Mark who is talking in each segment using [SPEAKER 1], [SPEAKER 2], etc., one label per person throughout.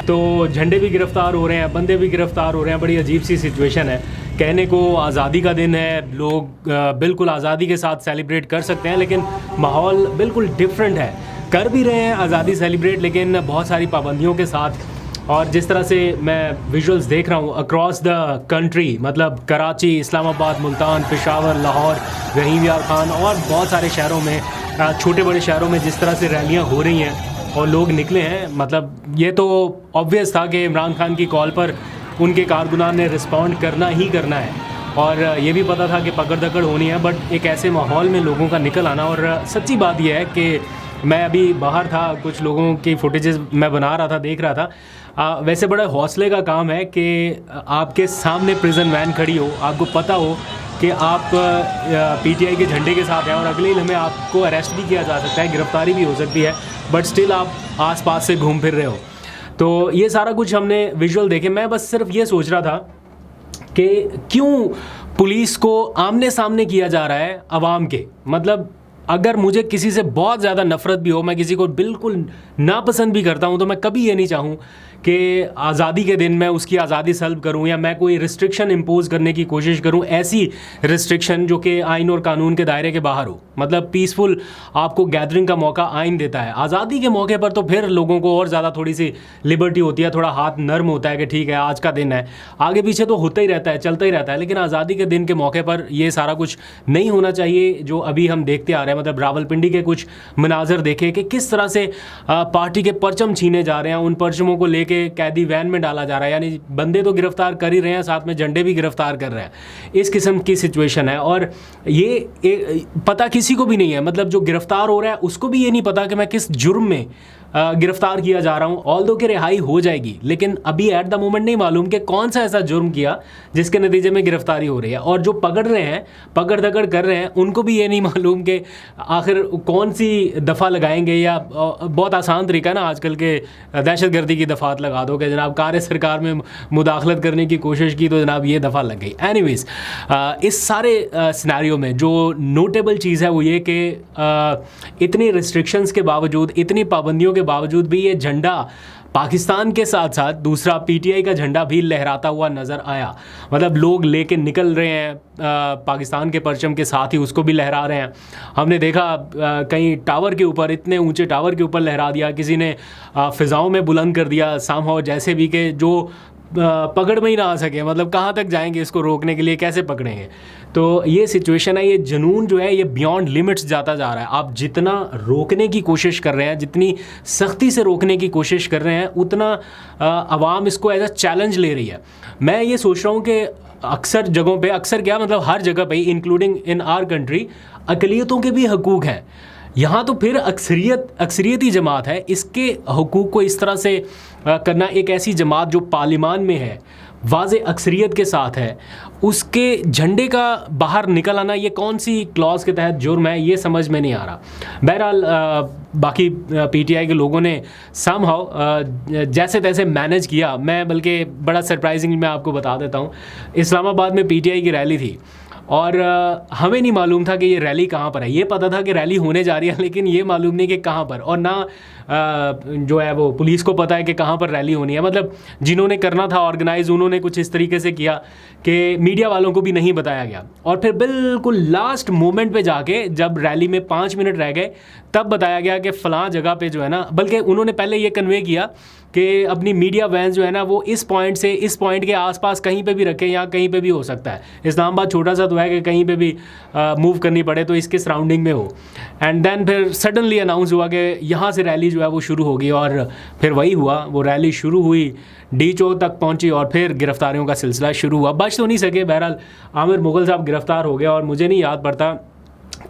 [SPEAKER 1] तो झंडे भी गिरफ्तार हो रहे हैं, बंदे भी गिरफ्तार हो रहे हैं। बड़ी अजीब सी सिचुएशन है। कहने को आज़ादी का दिन है, लोग बिल्कुल आज़ादी के साथ सेलिब्रेट कर सकते हैं, लेकिन माहौल बिल्कुल डिफरेंट है। कर भी रहे हैं आज़ादी सेलिब्रेट, लेकिन बहुत सारी पाबंदियों के साथ। और जिस तरह से मैं विजुअल्स देख रहा हूँ अक्रॉस द कंट्री, मतलब कराची, इस्लामाबाद, मुल्तान, पेशावर, लाहौर, रहीम यार खान और बहुत सारे शहरों में, छोटे बड़े शहरों में जिस तरह से रैलियाँ हो रही हैं और लोग निकले हैं, मतलब ये तो ऑब्वियस था कि इमरान खान की कॉल पर उनके कारकुनान ने रिस्पॉन्ड करना ही करना है। और ये भी पता था कि पकड़ दकड़ होनी है, बट एक ऐसे माहौल में लोगों का निकल आना। और सच्ची बात यह है कि मैं अभी बाहर था, कुछ लोगों की फुटेजेस मैं बना रहा था, देख रहा था। वैसे बड़ा हौसले का काम है कि आपके सामने प्रिजन वैन खड़ी हो, आपको पता हो कि आप पीटीआई के झंडे के साथ हैं और अगले ही लम्हे आपको अरेस्ट भी किया जा सकता है, गिरफ्तारी भी हो सकती है, बट स्टिल आप आसपास से घूम फिर रहे हो। तो ये सारा कुछ हमने विजुअल देखे। मैं बस सिर्फ ये सोच रहा था कि क्यों पुलिस को आमने सामने किया जा रहा है आवाम के। मतलब अगर मुझे किसी से बहुत ज़्यादा नफ़रत भी हो, मैं किसी को बिल्कुल नापसंद भी करता हूं, तो मैं कभी ये नहीं चाहूँ कि आज़ादी के दिन मैं उसकी आज़ादी सल्ब करूं या मैं कोई रिस्ट्रिक्शन इम्पोज करने की कोशिश करूं, ऐसी रिस्ट्रिक्शन जो कि आइन और कानून के दायरे के बाहर हो। मतलब पीसफुल आपको गैदरिंग का मौका आइन देता है। आज़ादी के मौके पर तो फिर लोगों को और ज़्यादा थोड़ी सी लिबर्टी होती है, थोड़ा हाथ नर्म होता है कि ठीक है आज का दिन है, आगे पीछे तो होता ही रहता है, चलता ही रहता है। लेकिन आज़ादी के दिन के मौके पर ये सारा कुछ नहीं होना चाहिए जो अभी हम देखते आ रहे हैं। मतलब रावलपिंडी के कुछ मनाजर देखे कि किस तरह से पार्टी के परचम छीने जा रहे हैं, उन परचमों को लेके कैदी वैन में डाला जा रहा है। यानी बंदे तो गिरफ्तार कर ही रहे हैं, साथ में झंडे भी गिरफ्तार कर रहे हैं। इस किस्म की सिचुएशन है और ये पता किसी को भी नहीं है। मतलब जो गिरफ्तार हो रहा है उसको भी ये नहीं पता कि मैं किस जुर्म में गिरफ्तार किया जा रहा हूँ। ऑल्दो कि रिहाई हो जाएगी, लेकिन अभी एट द मोमेंट नहीं मालूम कि कौन सा ऐसा जुर्म किया जिसके नतीजे में गिरफ्तारी हो रही है। और जो पकड़ रहे हैं, पकड़ दकड़ कर रहे हैं, उनको भी ये नहीं मालूम कि आखिर कौन सी दफ़ा लगाएंगे। या बहुत आसान तरीका है ना आजकल के, दहशतगर्दी की दफ़ात लगा दो कि जनाब कार्य सरकार में मुदाखलत करने की कोशिश की तो जनाब ये दफ़ा लग गई। एनीवेज़ इस सारे सिनेरियो में जो नोटेबल चीज़ है वो ये कि इतनी रिस्ट्रिक्शंस के बावजूद, इतनी पाबंदियों के बावजूद भी ये झंडा पाकिस्तान के साथ साथ दूसरा पीटीआई का झंडा भी लहराता हुआ नज़र आया। मतलब लोग लेके निकल रहे हैं, पाकिस्तान के परचम के साथ ही उसको भी लहरा रहे हैं। हमने देखा कहीं टावर के ऊपर, इतने ऊंचे टावर के ऊपर लहरा दिया, किसी ने फ़िज़ाओं में बुलंद कर दिया समहाउ, जैसे भी कि जो पकड़ में ही ना आ सके। मतलब कहाँ तक जाएंगे इसको रोकने के लिए, कैसे पकड़ेंगे। तो ये सिचुएशन है, ये जुनून जो है ये बियॉन्ड लिमिट्स जाता जा रहा है। आप जितना रोकने की कोशिश कर रहे हैं, जितनी सख्ती से रोकने की कोशिश कर रहे हैं, उतना आवाम इसको एज अ चैलेंज ले रही है। मैं ये सोच रहा हूँ कि अक्सर जगहों पे, अक्सर क्या मतलब हर जगह पे, इंक्लूडिंग इन आवर कंट्री, अक़लियतों के भी हकूक़ हैं। यहाँ तो फिर अक्सरियती जमात है, इसके हकूक़ को इस तरह से करना, एक ऐसी जमात जो पार्लिमान में है, वाज़े अक्सरियत के साथ है, उसके झंडे का बाहर निकल आना, ये कौन सी क्लॉज के तहत जुर्म है, ये समझ में नहीं आ रहा। बहरहाल बाकी पीटीआई के लोगों ने समहाउ जैसे तैसे मैनेज किया। मैं बल्कि बड़ा सरप्राइजिंग मैं आपको बता देता हूँ, इस्लामाबाद में पीटीआई की रैली थी और हमें नहीं मालूम था कि ये रैली कहाँ पर है। ये पता था कि रैली होने जा रही है, लेकिन ये मालूम नहीं कि कहाँ पर, और ना जो है वो पुलिस को पता है कि कहाँ पर रैली होनी है। मतलब जिन्होंने करना था ऑर्गेनाइज, उन्होंने कुछ इस तरीके से किया कि मीडिया वालों को भी नहीं बताया गया। और फिर बिल्कुल लास्ट मोमेंट पे जाके जब रैली में 5 मिनट रह गए तब बताया गया कि फ़लाँ जगह पे जो है ना, बल्कि उन्होंने पहले ये कन्वे किया कि अपनी मीडिया वैन जो है ना वो इस पॉइंट से इस पॉइंट के आसपास कहीं पे भी रखें, या कहीं पे भी हो सकता है। इस्लामाबाद छोटा सा तो है कि कहीं पे भी मूव करनी पड़े तो इसके सराउंडिंग में हो। एंड देन फिर सडनली अनाउंस हुआ कि यहाँ से रैली जो है वो शुरू होगी, और फिर वही हुआ। वो रैली शुरू हुई, डी चौक तक पहुँची और फिर गिरफ्तारियों का सिलसिला शुरू हुआ। बच तो नहीं सके, बहरहाल आमिर मुग़ल साहब गिरफ़्तार हो गए। और मुझे नहीं याद पड़ता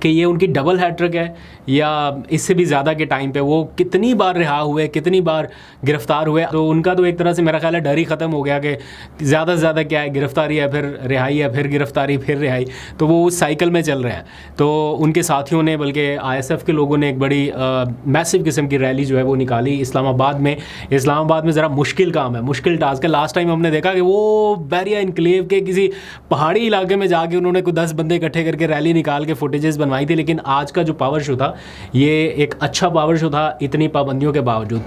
[SPEAKER 1] कि ये उनकी डबल हैट्रिक है या इससे भी ज़्यादा के टाइम पे वो कितनी बार रिहा हुए, कितनी बार गिरफ़्तार हुए। तो उनका तो एक तरह से मेरा ख्याल है डर ही ख़त्म हो गया कि ज़्यादा से ज़्यादा क्या है, गिरफ़्तारी है, फिर रिहाई है, फिर गिरफ़्तारी, फिर रिहाई। तो वो उस साइकिल में चल रहे हैं। तो उनके साथियों ने, बल्कि ISF के लोगों ने एक बड़ी मैसिव किस्म की रैली जो है वो निकाली इस्लामाबाद में। इस्लामाबाद में ज़रा मुश्किल काम है, मुश्किल टास्क है। लास्ट टाइम हमने देखा कि वो बैरिया इनक्लेव के किसी पहाड़ी इलाके में जाके उन्होंने कोई 10 बंदे इकट्ठे करके रैली निकाल के फुटेजेस बनवाई थी। लेकिन आज का जो पावर शो था ये एक अच्छा पावर शो था, इतनी पाबंदियों के बावजूद।